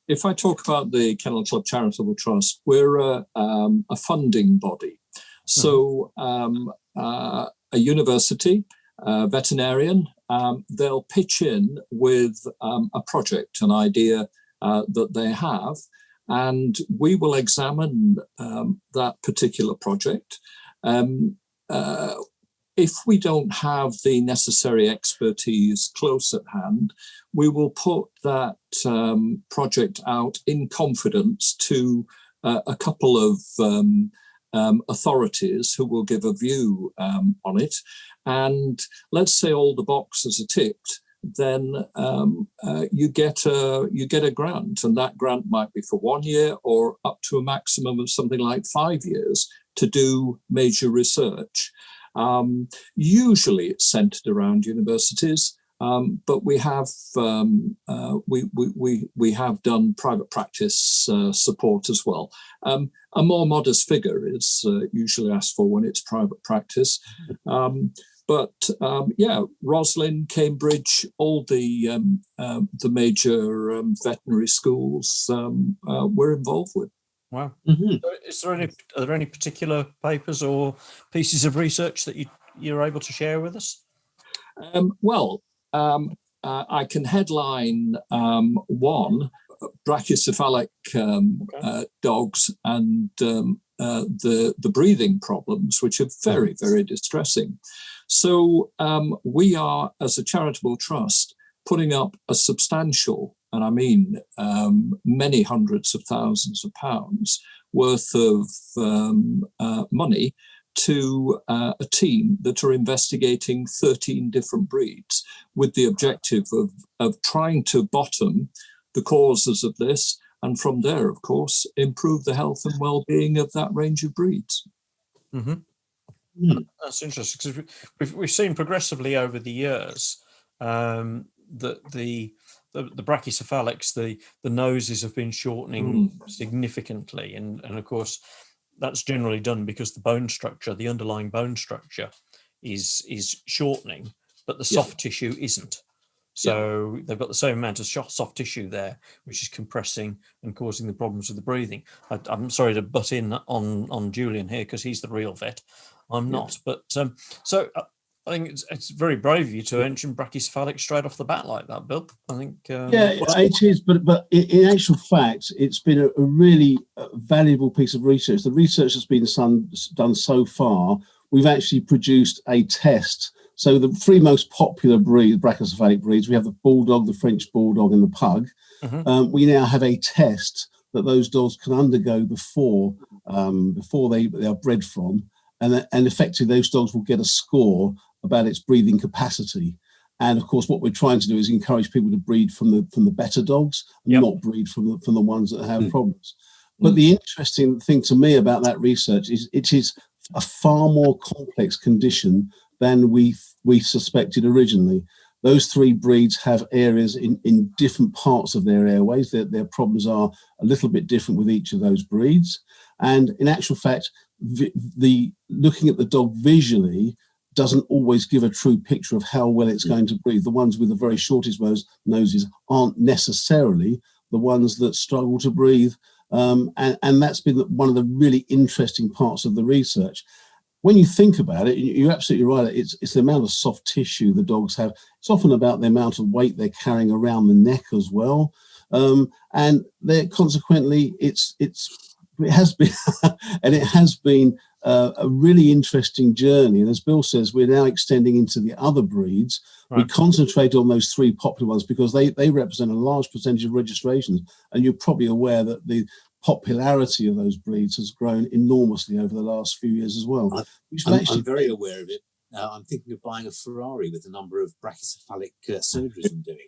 If I talk about the Kennel Club Charitable Trust, we're a funding body. So a university, veterinarian, they'll pitch in with a project, an idea that they have, and we will examine that particular project. If we don't have the necessary expertise close at hand, we will put that project out in confidence to a couple of authorities who will give a view on it. And let's say all the boxes are ticked, then you get a grant, and that grant might be for 1 year or up to a maximum of something like 5 years to do major research. Usually it's centered around universities, but we have we have done private practice support as well. A more modest figure is usually asked for when it's private practice. But Roslin, Cambridge, all the major veterinary schools we're involved with. Wow. So are there any particular papers or pieces of research that you're able to share with us? I can headline one, brachycephalic dogs and the breathing problems, which are very, very distressing. So we are, as a charitable trust, putting up a substantial, and I mean many hundreds of thousands of pounds worth of money to a team that are investigating 13 different breeds with the objective of trying to bottom the causes of this, and from there, of course, improve the health and well-being of that range of breeds. That's interesting, because we've seen progressively over the years that the brachycephalics, the noses have been shortening significantly, and of course that's generally done because the bone structure, the underlying bone structure, is shortening, but the soft tissue isn't. So they've got the same amount of soft tissue there, which is compressing and causing the problems with the breathing. I'm sorry to butt in on Julian here because he's the real vet. I'm not, but so I think it's very brave of you to mention brachycephalic straight off the bat like that, Bill. I think it is, but in actual fact, it's been a really valuable piece of research. The research that's been done so far, we've actually produced a test. So the three most popular brachycephalic breeds, we have the Bulldog, the French Bulldog, and the Pug. We now have a test that those dogs can undergo before they are bred from, and effectively those dogs will get a score about its breathing capacity. And of course, what we're trying to do is encourage people to breed from the better dogs, and not breed from the ones that have problems. But the interesting thing to me about that research is it is a far more complex condition than we suspected originally. Those three breeds have areas in different parts of their airways. Their problems are a little bit different with each of those breeds. And in actual fact, the looking at the dog visually doesn't always give a true picture of how well it's going to breathe. The ones with the very shortest noses aren't necessarily the ones that struggle to breathe. And that's been one of the really interesting parts of the research. When you think about it, you're absolutely right. It's the amount of soft tissue the dogs have. It's often about the amount of weight they're carrying around the neck as well. And consequently, it has been and it has been a really interesting journey. And as Bill says, we're now extending into the other breeds. Right. We concentrate on those three popular ones because they represent a large percentage of registrations. And you're probably aware that the popularity of those breeds has grown enormously over the last few years as well. I'm very aware of it. I'm thinking of buying a Ferrari with the number of brachycephalic surgeries I'm doing.